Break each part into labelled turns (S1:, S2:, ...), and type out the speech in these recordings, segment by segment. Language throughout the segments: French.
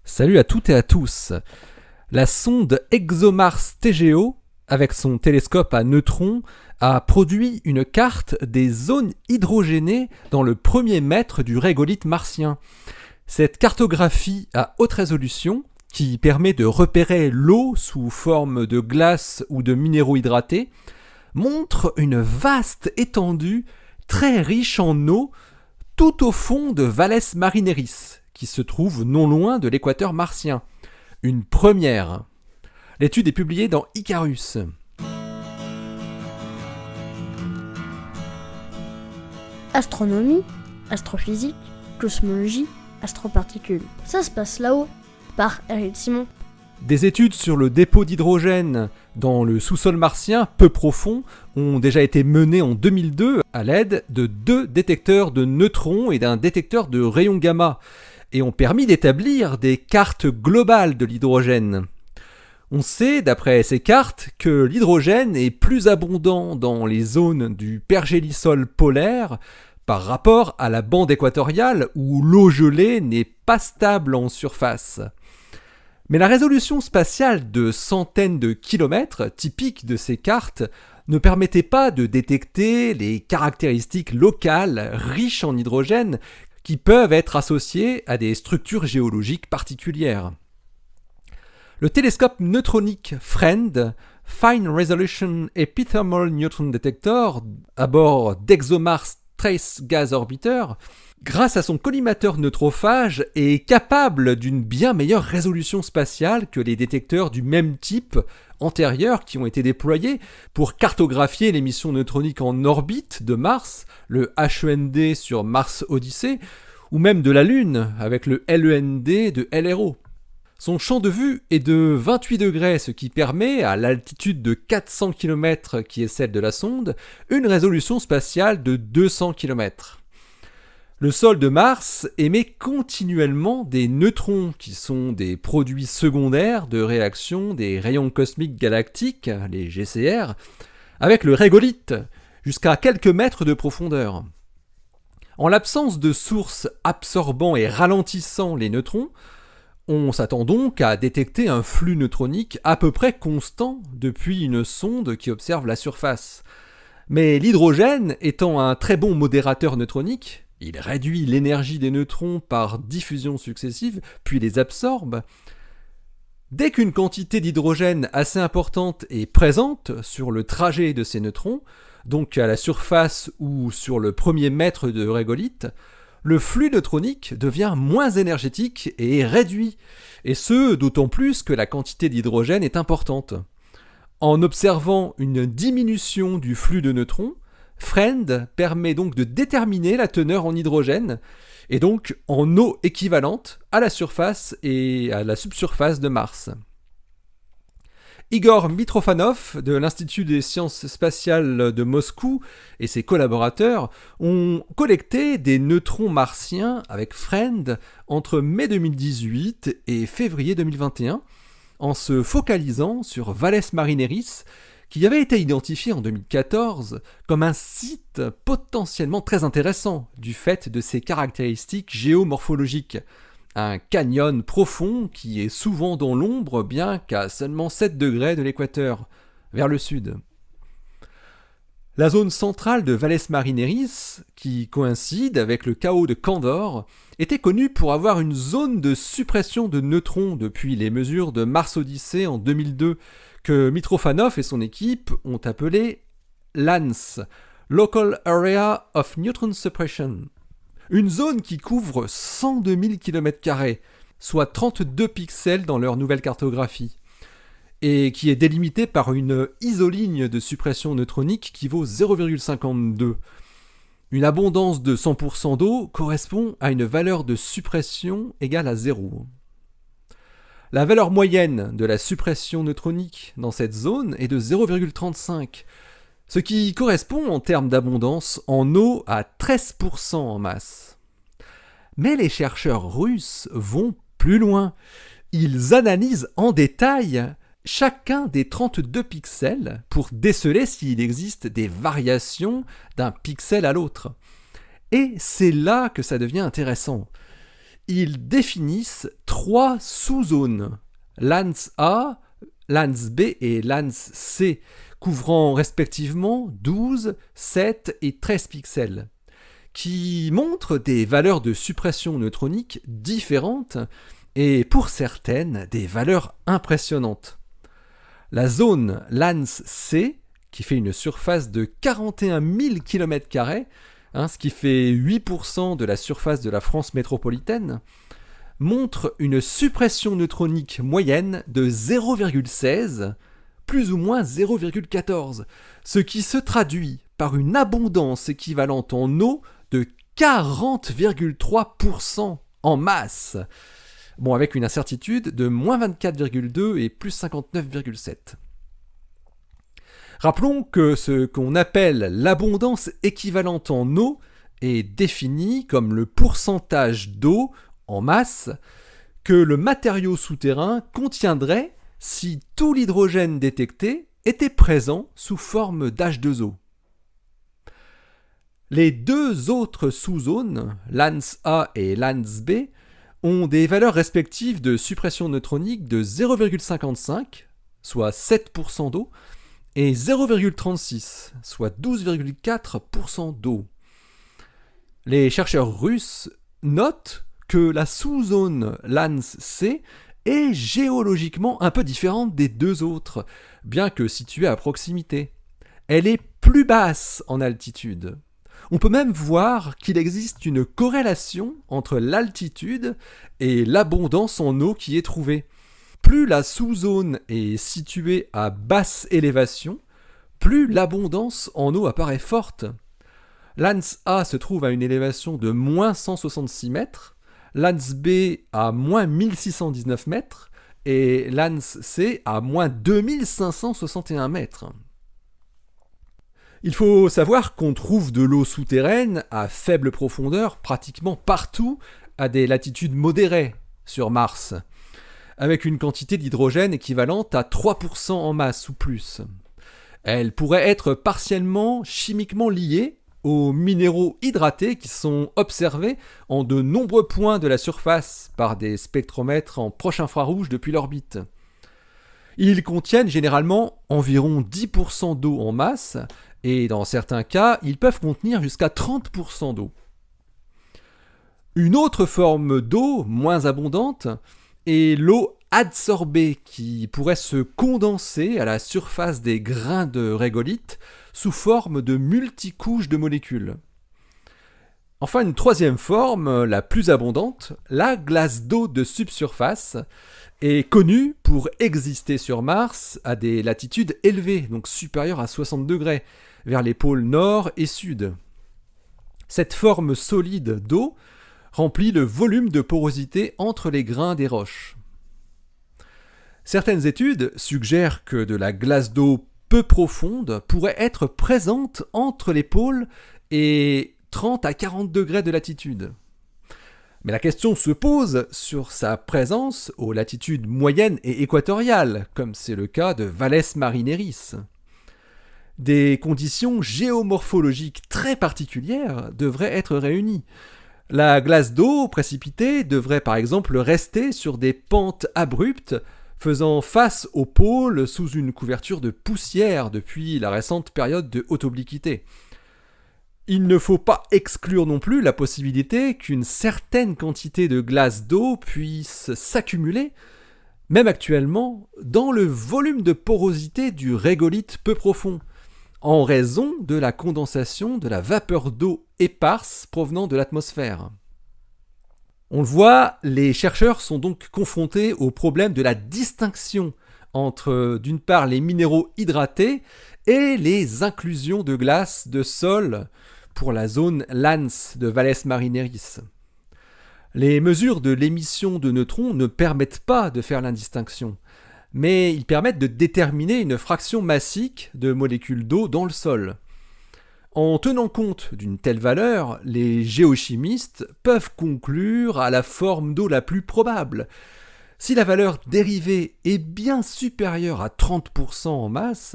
S1: Salut à toutes et à tous. La sonde ExoMars TGO, avec son télescope à neutrons, a produit une carte des zones hydrogénées dans le premier mètre du régolithe martien. Cette cartographie à haute résolution, qui permet de repérer l'eau sous forme de glace ou de minéraux hydratés, montre une vaste étendue très riche en eau tout au fond de Valles Marineris, qui se trouve non loin de l'équateur martien. Une première. L'étude est publiée dans Icarus.
S2: Astronomie, astrophysique, cosmologie, astroparticules. Ça se passe là-haut, par Eric Simon.
S1: Des études sur le dépôt d'hydrogène dans le sous-sol martien peu profond ont déjà été menées en 2002 à l'aide de 2 détecteurs de neutrons et d'un détecteur de rayons gamma et ont permis d'établir des cartes globales de l'hydrogène. On sait, d'après ces cartes, que l'hydrogène est plus abondant dans les zones du pergélisol polaire par rapport à la bande équatoriale où l'eau gelée n'est pas stable en surface. Mais la résolution spatiale de centaines de kilomètres, typique de ces cartes, ne permettait pas de détecter les caractéristiques locales riches en hydrogène qui peuvent être associées à des structures géologiques particulières. Le télescope neutronique FRIEND, Fine Resolution Epithermal Neutron Detector, à bord d'ExoMars Trace Gas Orbiter, grâce à son collimateur neutrophage, est capable d'une bien meilleure résolution spatiale que les détecteurs du même type antérieurs qui ont été déployés pour cartographier l'émission neutronique en orbite de Mars, le HEND sur Mars Odyssey, ou même de la Lune avec le LEND de LRO. Son champ de vue est de 28 degrés, ce qui permet, à l'altitude de 400 km qui est celle de la sonde, une résolution spatiale de 200 km. Le sol de Mars émet continuellement des neutrons qui sont des produits secondaires de réaction des rayons cosmiques galactiques, les GCR, avec le régolithe, jusqu'à quelques mètres de profondeur. En l'absence de sources absorbant et ralentissant les neutrons, on s'attend donc à détecter un flux neutronique à peu près constant depuis une sonde qui observe la surface. Mais l'hydrogène étant un très bon modérateur neutronique, il réduit l'énergie des neutrons par diffusion successive, puis les absorbe. Dès qu'une quantité d'hydrogène assez importante est présente sur le trajet de ces neutrons, donc à la surface ou sur le premier mètre de régolithe, le flux neutronique devient moins énergétique et est réduit, et ce d'autant plus que la quantité d'hydrogène est importante. En observant une diminution du flux de neutrons, FRIEND permet donc de déterminer la teneur en hydrogène, et donc en eau équivalente à la surface et à la subsurface de Mars. Igor Mitrofanov de l'Institut des sciences spatiales de Moscou et ses collaborateurs ont collecté des neutrons martiens avec FRIEND entre mai 2018 et février 2021 en se focalisant sur Valles Marineris qui avait été identifié en 2014 comme un site potentiellement très intéressant du fait de ses caractéristiques géomorphologiques. Un canyon profond qui est souvent dans l'ombre bien qu'à seulement 7 degrés de l'équateur, vers le sud. La zone centrale de Valles Marineris, qui coïncide avec le chaos de Candor, était connue pour avoir une zone de suppression de neutrons depuis les mesures de Mars Odyssey en 2002, que Mitrofanov et son équipe ont appelé LANS, Local Area of Neutron Suppression. Une zone qui couvre 102 000 km², soit 32 pixels dans leur nouvelle cartographie, et qui est délimitée par une isoligne de suppression neutronique qui vaut 0,52. Une abondance de 100% d'eau correspond à une valeur de suppression égale à 0. La valeur moyenne de la suppression neutronique dans cette zone est de 0,35, ce qui correspond en termes d'abondance en eau à 13% en masse. Mais les chercheurs russes vont plus loin. Ils analysent en détail chacun des 32 pixels pour déceler s'il existe des variations d'un pixel à l'autre. Et c'est là que ça devient intéressant. ils définissent 3 sous-zones, LANS A, LANS B et LANS C, couvrant respectivement 12, 7 et 13 pixels, qui montrent des valeurs de suppression neutronique différentes et pour certaines des valeurs impressionnantes. La zone LANS C, qui fait une surface de 41 000 km², ce qui fait 8% de la surface de la France métropolitaine, montre une suppression neutronique moyenne de 0,16, plus ou moins 0,14, ce qui se traduit par une abondance équivalente en eau de 40,3% en masse. Bon, avec une incertitude de moins 24,2 et plus 59,7. Rappelons que ce qu'on appelle l'abondance équivalente en eau est définie comme le pourcentage d'eau en masse que le matériau souterrain contiendrait si tout l'hydrogène détecté était présent sous forme d'H2O. Les 2 autres sous-zones, LANS A et LANS B, ont des valeurs respectives de suppression neutronique de 0,55, soit 7% d'eau, et 0,36, soit 12,4% d'eau. Les chercheurs russes notent que la sous-zone LANS C est géologiquement un peu différente des 2 autres, bien que située à proximité. Elle est plus basse en altitude. On peut même voir qu'il existe une corrélation entre l'altitude et l'abondance en eau qui est trouvée. Plus la sous-zone est située à basse élévation, plus l'abondance en eau apparaît forte. LANS A se trouve à une élévation de moins 166 mètres, LANS B à moins 1619 mètres et LANS C à moins 2561 mètres. Il faut savoir qu'on trouve de l'eau souterraine à faible profondeur pratiquement partout à des latitudes modérées sur Mars, avec une quantité d'hydrogène équivalente à 3% en masse ou plus. Elle pourrait être partiellement chimiquement liée aux minéraux hydratés qui sont observés en de nombreux points de la surface par des spectromètres en proche infrarouge depuis l'orbite. Ils contiennent généralement environ 10% d'eau en masse, et dans certains cas, ils peuvent contenir jusqu'à 30% d'eau. Une autre forme d'eau, moins abondante, est l'eau adsorbée, qui pourrait se condenser à la surface des grains de régolithe sous forme de multicouches de molécules. Enfin, une troisième forme, la plus abondante, la glace d'eau de subsurface, est connue pour exister sur Mars à des latitudes élevées, donc supérieures à 60 degrés, vers les pôles nord et sud. Cette forme solide d'eau remplit le volume de porosité entre les grains des roches. Certaines études suggèrent que de la glace d'eau peu profonde pourrait être présente entre les pôles et 30 à 40 degrés de latitude. Mais la question se pose sur sa présence aux latitudes moyennes et équatoriales, comme c'est le cas de Valles Marineris. Des conditions géomorphologiques très particulières devraient être réunies. La glace d'eau précipitée devrait par exemple rester sur des pentes abruptes faisant face aux pôles sous une couverture de poussière depuis la récente période de haute obliquité. Il ne faut pas exclure non plus la possibilité qu'une certaine quantité de glace d'eau puisse s'accumuler, même actuellement, dans le volume de porosité du régolithe peu profond, en raison de la condensation de la vapeur d'eau éparse provenant de l'atmosphère. On le voit, les chercheurs sont donc confrontés au problème de la distinction entre, d'une part, les minéraux hydratés et les inclusions de glace de sol pour la zone LANS de Valles Marineris. Les mesures de l'émission de neutrons ne permettent pas de faire l'indistinction, mais ils permettent de déterminer une fraction massique de molécules d'eau dans le sol. En tenant compte d'une telle valeur, les géochimistes peuvent conclure à la forme d'eau la plus probable. Si la valeur dérivée est bien supérieure à 30% en masse,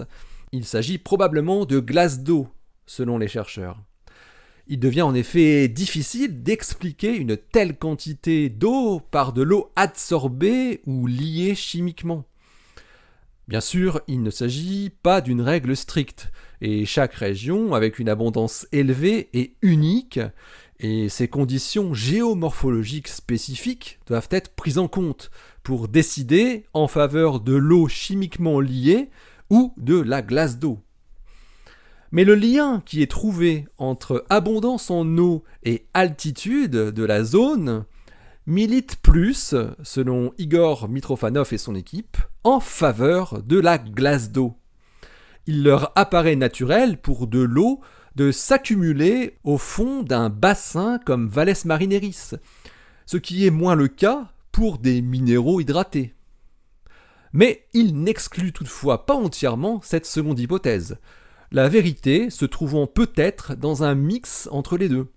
S1: il s'agit probablement de glace d'eau, selon les chercheurs. Il devient en effet difficile d'expliquer une telle quantité d'eau par de l'eau adsorbée ou liée chimiquement. Bien sûr, il ne s'agit pas d'une règle stricte, et chaque région, avec une abondance élevée, est unique, et ces conditions géomorphologiques spécifiques doivent être prises en compte pour décider en faveur de l'eau chimiquement liée ou de la glace d'eau. Mais le lien qui est trouvé entre abondance en eau et altitude de la zone milite plus, selon Igor Mitrofanov et son équipe, en faveur de la glace d'eau. Il leur apparaît naturel pour de l'eau de s'accumuler au fond d'un bassin comme Valles Marineris, ce qui est moins le cas pour des minéraux hydratés. Mais il n'exclut toutefois pas entièrement cette seconde hypothèse, la vérité se trouvant peut-être dans un mix entre les deux.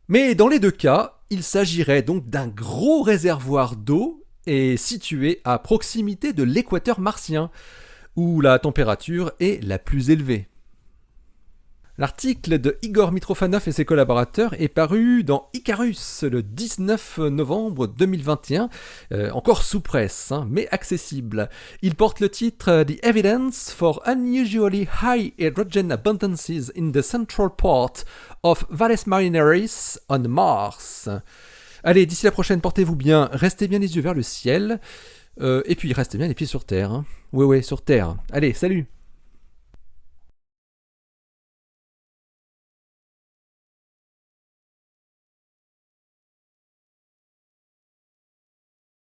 S1: Mais dans les deux cas, il s'agirait donc d'un gros réservoir d'eau et situé à proximité de l'équateur martien, où la température est la plus élevée. L'article de Igor Mitrofanov et ses collaborateurs est paru dans Icarus le 19 novembre 2021, encore sous presse, mais accessible. Il porte le titre « The evidence for unusually high hydrogen abundances in the central part of Valles Marineris on Mars ». Allez, d'ici la prochaine, portez-vous bien, restez bien les yeux vers le ciel, et puis restez bien les pieds sur terre. Ouais, sur terre. Allez, salut!